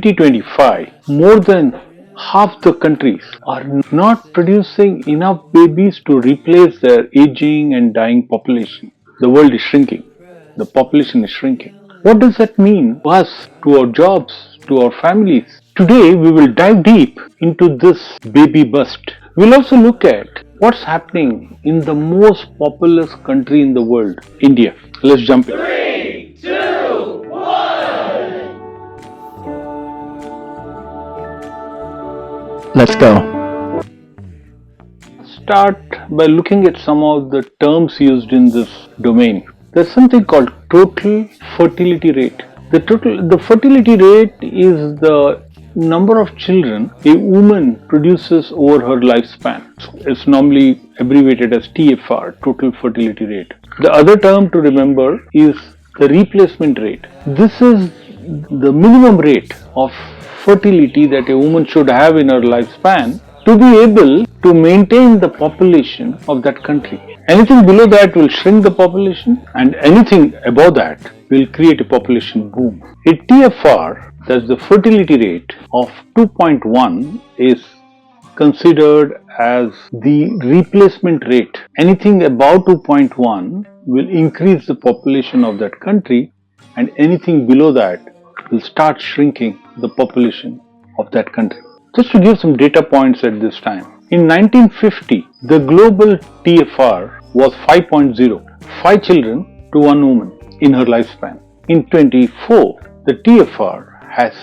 2025, more than half the countries are not producing enough babies to replace their aging and dying population. The world is shrinking. The population is shrinking. What does that mean to us, to our jobs, to our families? Today we will dive deep into this baby bust. We'll also look at what's happening in the most populous country in the world, India. Let's jump in. 3, 2, 1. Let's go. Start by looking at some of the terms used in this domain. There's something called total fertility rate. The fertility rate is the number of children a woman produces over her lifespan. It's normally abbreviated as TFR, total fertility rate. The other term to remember is the replacement rate. This is the minimum rate of fertility that a woman should have in her lifespan to be able to maintain the population of that country. Anything below that will shrink the population, and anything above that will create a population boom. A TFR, that's the fertility rate of 2.1, is considered as the replacement rate. Anything above 2.1 will increase the population of that country, and anything below that will start shrinking the population of that country. Just to give some data points at this time, in 1950, the global TFR was 5.0, 5 children to 1 woman in her lifespan. In 24, the TFR has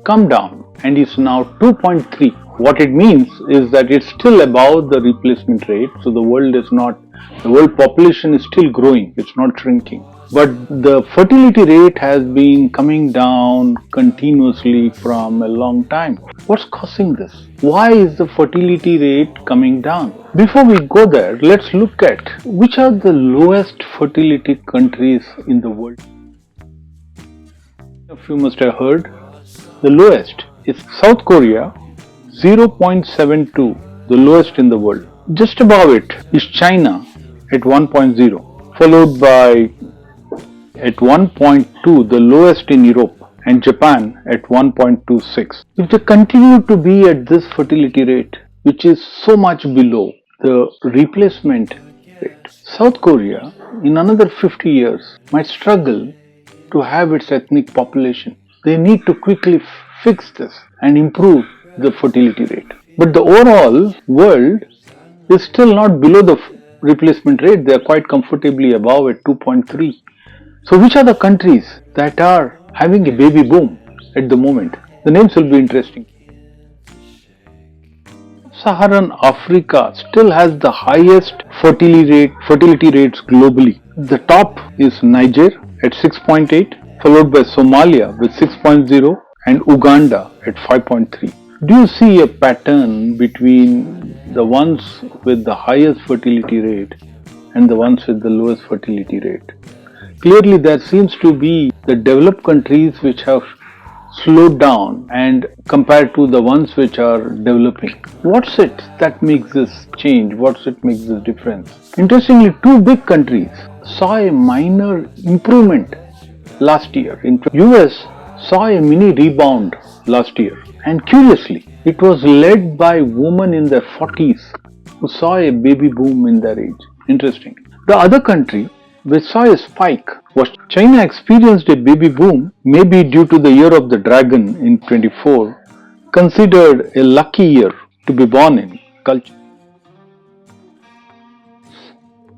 come down and is now 2.3. What it means is that it's still above the replacement rate, so the world population is still growing, it's not shrinking. But the fertility rate has been coming down continuously from a long time. What's causing this? Why is the fertility rate coming down? Before we go there, let's look at which are the lowest fertility countries in the world. If you must have heard, the lowest is South Korea, 0.72, the lowest in the world. Just above it is China at 1.0, followed by at 1.2, the lowest in Europe, and Japan at 1.26. If they continue to be at this fertility rate, which is so much below the replacement rate, South Korea in another 50 years might struggle to have its ethnic population. They need to quickly fix this and improve the fertility rate. But the overall world is still not below the replacement rate. They are quite comfortably above at 2.3. So which are the countries that are having a baby boom at the moment? The names will be interesting. Sub-Saharan Africa still has the highest fertility rates globally. The top is Niger at 6.8, followed by Somalia with 6.0 and Uganda at 5.3. Do you see a pattern between the ones with the highest fertility rate and the ones with the lowest fertility rate? Clearly, there seems to be the developed countries which have slowed down and compared to the ones which are developing. What's it that makes this change? What's it makes this difference? Interestingly, two big countries saw a minor improvement last year. In US saw a mini rebound last year, and curiously, it was led by women in their 40s who saw a baby boom in their age. Interesting. The other country which saw a spike was China. Experienced a baby boom, maybe due to the year of the dragon in 24, considered a lucky year to be born in culture.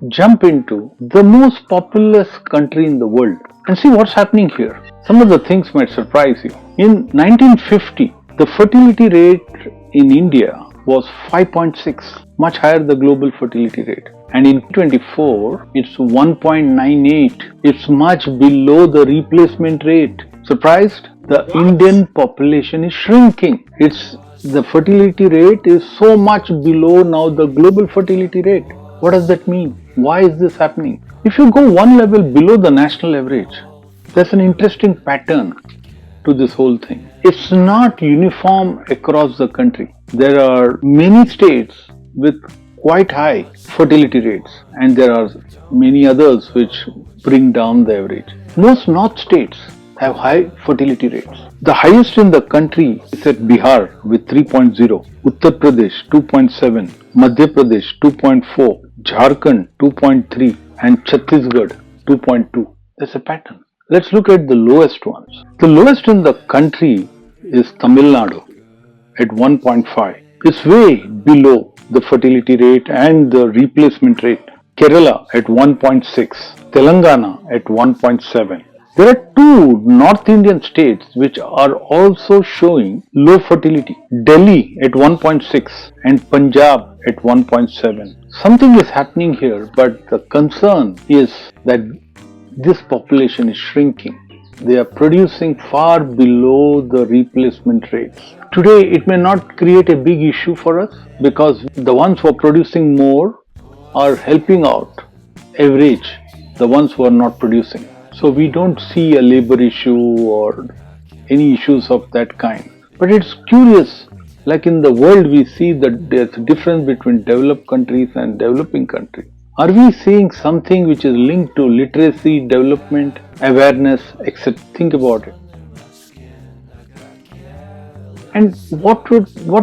Jump into the most populous country in the world and see what's happening here. Some of the things might surprise you. In 1950, the fertility rate in India was 5.6, much higher than the global fertility rate. And in 2024, it's 1.98. It's much below the replacement rate. Surprised? The Indian population is shrinking. The fertility rate is so much below now the global fertility rate. What does that mean? Why is this happening? If you go one level below the national average, there's an interesting pattern to this whole thing. It's not uniform across the country. There are many states with quite high fertility rates, and there are many others which bring down the average. Most north states have high fertility rates. The highest in the country is at Bihar with 3.0, Uttar Pradesh 2.7, Madhya Pradesh 2.4, Jharkhand 2.3 and Chhattisgarh 2.2. There's a pattern. Let's look at the lowest ones. The lowest in the country is Tamil Nadu at 1.5. It's way below the fertility rate and the replacement rate. Kerala at 1.6, Telangana at 1.7. There are two North Indian states which are also showing low fertility. Delhi at 1.6 and Punjab at 1.7. Something is happening here, but the concern is that this population is shrinking. They are producing far below the replacement rates. Today, it may not create a big issue for us because the ones who are producing more are helping out average the ones who are not producing. So we don't see a labor issue or any issues of that kind. But it's curious, like in the world we see that there's a difference between developed countries and developing countries. Are we seeing something which is linked to literacy, development, awareness, etc.? Think about it. And what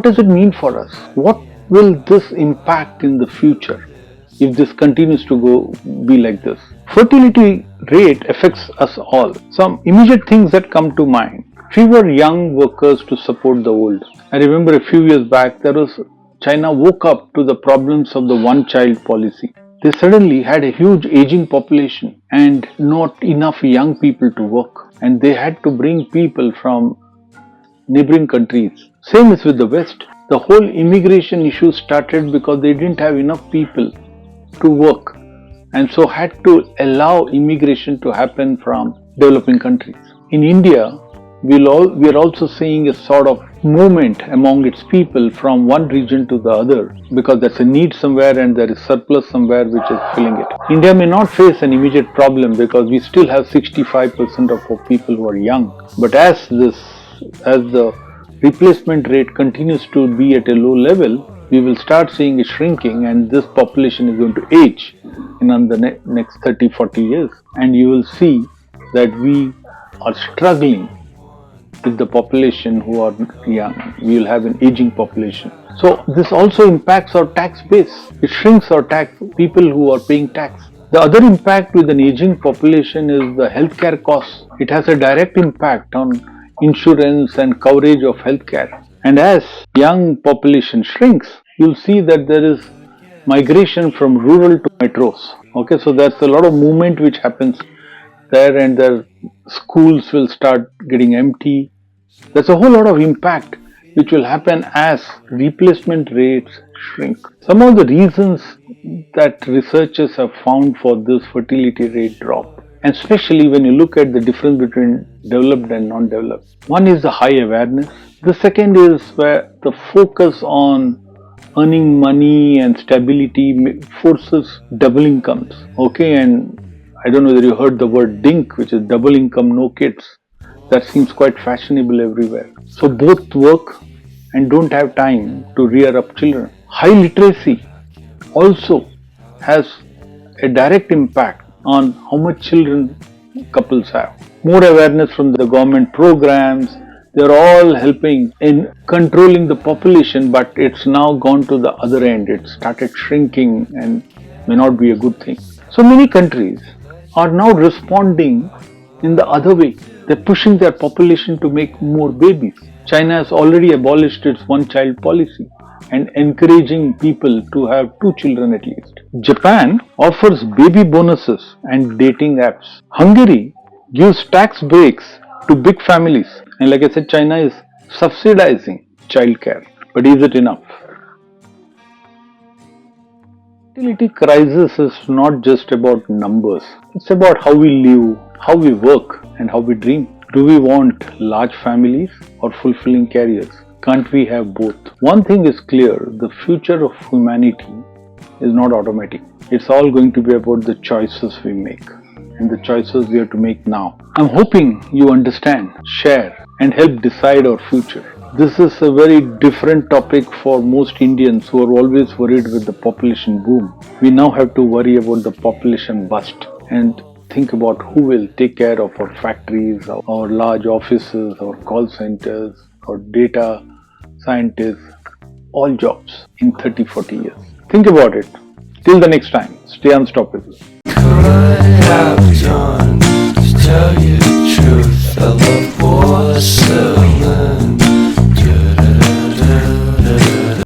does it mean for us? What will this impact in the future if this continues to be like this? Fertility rate affects us all. Some immediate things that come to mind. Fewer young workers to support the old. I remember a few years back, China woke up to the problems of the one-child policy. They suddenly had a huge aging population and not enough young people to work. And they had to bring people from neighboring countries. Same is with the West. The whole immigration issue started because they didn't have enough people to work and so had to allow immigration to happen from developing countries. In India, we are also seeing a sort of movement among its people from one region to the other because there's a need somewhere and there is surplus somewhere which is filling it. India may not face an immediate problem because we still have 65% of our people who are young. But as the replacement rate continues to be at a low level, we will start seeing it shrinking and this population is going to age in the next 30-40 years. And you will see that we are struggling with the population who are young. We will have an aging population. So this also impacts our tax base. It shrinks our people who are paying tax. The other impact with an aging population is the healthcare costs. It has a direct impact on insurance and coverage of healthcare. And as young population shrinks, you'll see that there is migration from rural to metros. Okay, so there's a lot of movement which happens there and the schools will start getting empty. There's a whole lot of impact which will happen as replacement rates shrink. Some of the reasons that researchers have found for this fertility rate drop, and especially when you look at the difference between developed and non-developed. One is the high awareness. The second is where the focus on earning money and stability forces double incomes. Okay, and I don't know whether you heard the word DINK, which is double income, no kids. That seems quite fashionable everywhere. So both work and don't have time to rear up children. High literacy also has a direct impact on how much children couples have. More awareness from the government programs, they're all helping in controlling the population, but it's now gone to the other end. It started shrinking and may not be a good thing. So many countries are now responding in the other way. They're pushing their population to make more babies. China has already abolished its one-child policy and encouraging people to have 2 children at least. Japan offers baby bonuses and dating apps. Hungary gives tax breaks to big families. And like I said, China is subsidizing childcare. But is it enough? Fertility crisis is not just about numbers. It's about how we live, how we work, and how we dream. Do we want large families or fulfilling careers? Can't we have both? One thing is clear, the future of humanity is not automatic. It's all going to be about the choices we make and the choices we have to make now. I'm hoping you understand, share, and help decide our future. This is a very different topic for most Indians who are always worried with the population boom. We now have to worry about the population bust. And think about who will take care of our factories, our large offices, our call centers, our data scientists, all jobs in 30, 40 years. Think about it. Till the next time, stay unstoppable. Could I have done to tell you the truth? I love porcelain.